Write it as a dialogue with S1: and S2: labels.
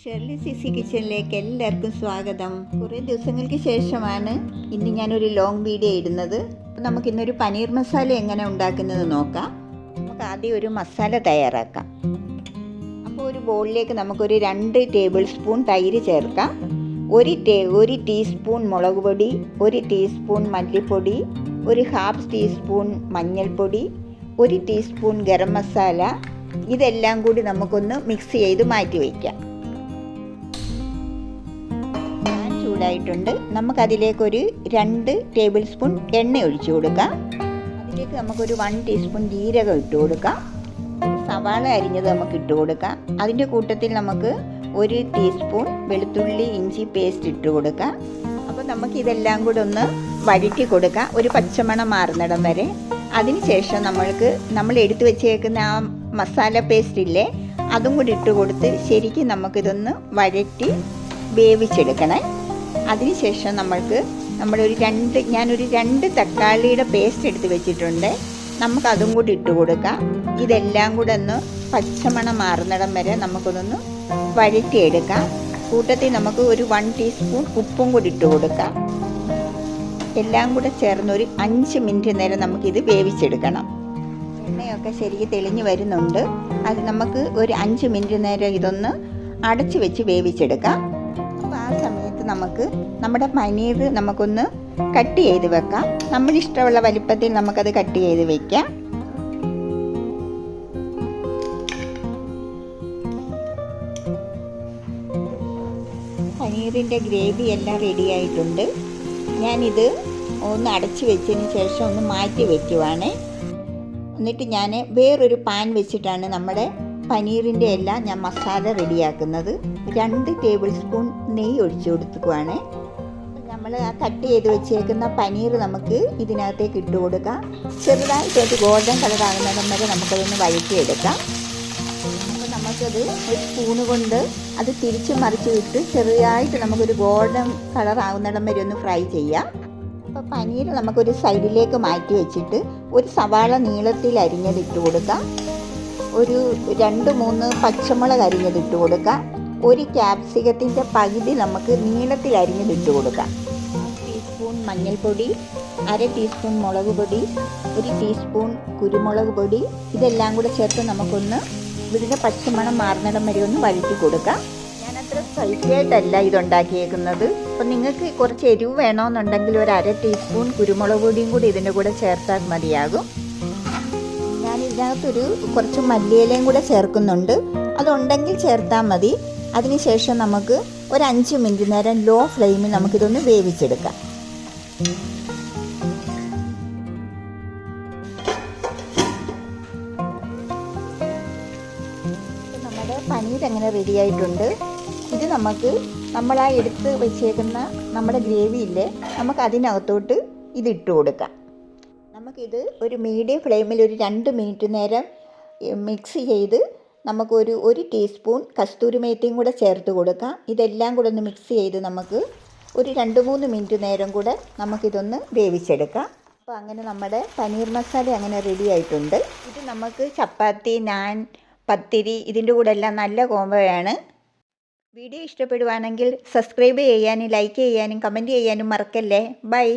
S1: Shirley CC കിച്ചണിലേക്ക് എല്ലാവർക്കും സ്വാഗതം. കുറേ ദിവസങ്ങൾക്ക് ശേഷമാണ് ഇന്ന് ഞാനൊരു ലോങ് വീഡിയോ ഇടുന്നത്. അപ്പോൾ നമുക്കിന്നൊരു പനീർ മസാല എങ്ങനെ ഉണ്ടാക്കുന്നത് നോക്കാം. നമുക്ക് ആദ്യം ഒരു മസാല തയ്യാറാക്കാം. അപ്പോൾ ഒരു ബൗളിലേക്ക് നമുക്കൊരു 2 ടേബിൾ സ്പൂൺ തൈര് ചേർക്കാം. ഒരു ടീസ്പൂൺ മുളക് പൊടി, 1 ടീസ്പൂൺ മല്ലിപ്പൊടി, ഒരു 1/2 ടീസ്പൂൺ മഞ്ഞൾപ്പൊടി, 1 ടീസ്പൂൺ ഗരം മസാല. ഇതെല്ലാം കൂടി നമുക്കൊന്ന് മിക്സ് ചെയ്ത് മാറ്റി വയ്ക്കാം. ചൂടായിട്ടുണ്ട്. നമുക്കതിലേക്കൊരു 2 ടേബിൾ സ്പൂൺ എണ്ണ ഒഴിച്ചു കൊടുക്കാം. അതിലേക്ക് നമുക്കൊരു 1 ടീസ്പൂൺ ജീരകം ഇട്ട് കൊടുക്കാം. സവാള അരിഞ്ഞത് നമുക്ക് ഇട്ട് കൊടുക്കാം. അതിൻ്റെ കൂട്ടത്തിൽ നമുക്ക് 1 ടീസ്പൂൺ വെളുത്തുള്ളി ഇഞ്ചി പേസ്റ്റ് ഇട്ട് കൊടുക്കാം. അപ്പോൾ നമുക്കിതെല്ലാം കൂടെ ഒന്ന് വഴറ്റി കൊടുക്കാം, ഒരു പച്ചമണം മാറുന്നിടം വരെ. അതിനുശേഷം നമ്മൾ എടുത്തു വെച്ചേക്കുന്ന ആ മസാല പേസ്റ്റ് ഇല്ലേ, അതും കൂടി ഇട്ട് കൊടുത്ത് ശരിക്കും നമുക്കിതൊന്ന് വഴറ്റി വേവിച്ചെടുക്കണേ. അതിനുശേഷം ഞാനൊരു 2 തക്കാളിയുടെ പേസ്റ്റ് എടുത്ത് വെച്ചിട്ടുണ്ട്. നമുക്കതും കൂടി ഇട്ട് കൊടുക്കാം. ഇതെല്ലാം കൂടെ ഒന്ന് പച്ചമണം മാറുന്നിടം വരെ നമുക്കൊന്ന് വഴറ്റിയെടുക്കാം. കൂട്ടത്തിൽ നമുക്ക് ഒരു 1 ടീസ്പൂൺ ഉപ്പും കൂടി ഇട്ട് കൊടുക്കാം. എല്ലാം കൂടെ ചേർന്ന് ഒരു 5 മിനിറ്റ് നേരം നമുക്കിത് വേവിച്ചെടുക്കണം. എണ്ണയൊക്കെ ശരിക്കും തെളിഞ്ഞ് വരുന്നുണ്ട്. അത് നമുക്ക് ഒരു 5 മിനിറ്റ് നേരം ഇതൊന്ന് അടച്ചു വെച്ച് വേവിച്ചെടുക്കാം. അപ്പോൾ ആ സമയത്ത് നമ്മുടെ പനീർ നമുക്കൊന്ന് കട്ട് ചെയ്ത് വെക്കാം. നമ്മളിഷ്ടമുള്ള വലിപ്പത്തിൽ നമുക്കത് കട്ട് ചെയ്ത് വെക്കാം. പനീറിൻ്റെ ഗ്രേവി എല്ലാം റെഡി ആയിട്ടുണ്ട്. ഞാനിത് ഒന്ന് അടച്ച് വെച്ചതിന് ശേഷം ഒന്ന് മാറ്റി വയ്ക്കുവാണ്. എന്നിട്ട് ഞാൻ വേറൊരു പാൻ വെച്ചിട്ടാണ് നമ്മുടെ പനീറിൻ്റെ എല്ലാം ഞാൻ മസാല റെഡിയാക്കുന്നത്. 2 ടേബിൾ സ്പൂൺ നെയ്യ് ഒഴിച്ചു കൊടുക്കുകയാണ്. നമ്മൾ ആ കട്ട് ചെയ്ത് വെച്ചേക്കുന്ന പനീർ നമുക്ക് ഇതിനകത്തേക്ക് ഇട്ട് കൊടുക്കാം. ചെറുതായിട്ടൊരു ഗോൾഡൻ കളറാകുന്നിടം വരെ നമുക്കതൊന്ന് വഴറ്റിയെടുക്കാം. അപ്പോൾ നമുക്കത് ഒരു സ്പൂണ് കൊണ്ട് അത് തിരിച്ച് മറിച്ച് വിട്ട് ചെറുതായിട്ട് നമുക്കൊരു ഗോൾഡൻ കളറാകുന്നിടം വരെ ഒന്ന് ഫ്രൈ ചെയ്യാം. അപ്പോൾ പനീർ നമുക്കൊരു സൈഡിലേക്ക് മാറ്റി വെച്ചിട്ട് ഒരു സവാള നീളത്തിൽ അരിഞ്ഞതിട്ട് കൊടുക്കാം. ഒരു 2-3 പച്ചമുളക് അരിഞ്ഞതിട്ട് കൊടുക്കാം. ഒരു ക്യാപ്സിക്കത്തിൻ്റെ പകുതി നമുക്ക് നീളത്തിൽ അരിഞ്ഞതിട്ട് കൊടുക്കാം. 1 ടീസ്പൂൺ മഞ്ഞൾപ്പൊടി, 1/2 ടീസ്പൂൺ മുളക് പൊടി, 1 ടീസ്പൂൺ കുരുമുളക് പൊടി. ഇതെല്ലാം കൂടെ ചേർത്ത് നമുക്കൊന്ന് ഇതിൻ്റെ പച്ചമണം മാറുന്നിടം വരെ ഒന്ന് വഴറ്റി കൊടുക്കാം. ഞാനത്ര സ്പൈസി ആയിട്ടല്ല ഇതുണ്ടാക്കിയേക്കുന്നത്. അപ്പോൾ നിങ്ങൾക്ക് കുറച്ച് എരിവ് വേണമെന്നുണ്ടെങ്കിൽ ഒരു 1/2 ടീസ്പൂൺ കുരുമുളക് പൊടിയും കൂടി ഇതിൻ്റെ കൂടെ ചേർത്താൽ മതിയാകും. ഞാനിതിനകത്തൊരു കുറച്ച് മല്ലിയിലയും കൂടെ ചേർക്കുന്നുണ്ട്. അതുണ്ടെങ്കിൽ ചേർത്താൽ മതി. അതിനുശേഷം നമുക്ക് ഒരു 5 മിനിറ്റ് നേരം ലോ ഫ്ലെയിമിൽ നമുക്കിതൊന്ന് വേവിച്ചെടുക്കാം. നമ്മുടെ പനീർ അങ്ങനെ റെഡി ആയിട്ടുണ്ട്. ഇത് നമ്മളാ എടുത്ത് വെച്ചേക്കുന്ന നമ്മുടെ ഗ്രേവിയില്ലേ, നമുക്ക് അതിനകത്തോട്ട് ഇതിട്ട് കൊടുക്കാം. നമുക്കിത് ഒരു മീഡിയം ഫ്ലെയിമിൽ ഒരു 2 മിനിറ്റ് നേരം മിക്സ് ചെയ്ത് ഒരു ടീസ്പൂൺ കസ്തൂരി മേത്തിയും കൂടെ ചേർത്ത് കൊടുക്കാം. ഇതെല്ലാം കൂടെ ഒന്ന് മിക്സ് ചെയ്ത് നമുക്ക് ഒരു 2-3 മിനിറ്റ് നേരം കൂടെ നമുക്കിതൊന്ന് വേവിച്ചെടുക്കാം. അപ്പോൾ അങ്ങനെ നമ്മുടെ പനീർ മസാല അങ്ങനെ റെഡി ആയിട്ടുണ്ട്. ഇത് നമുക്ക് ചപ്പാത്തി, നാൻ, പത്തിരി ഇതിൻ്റെ കൂടെ എല്ലാം നല്ല കോംബോയാണ്. വീഡിയോ ഇഷ്ടപ്പെടുവാണെങ്കിൽ സബ്സ്ക്രൈബ് ചെയ്യാനും ലൈക്ക് ചെയ്യാനും കമൻറ്റ് ചെയ്യാനും മറക്കല്ലേ. ബൈ.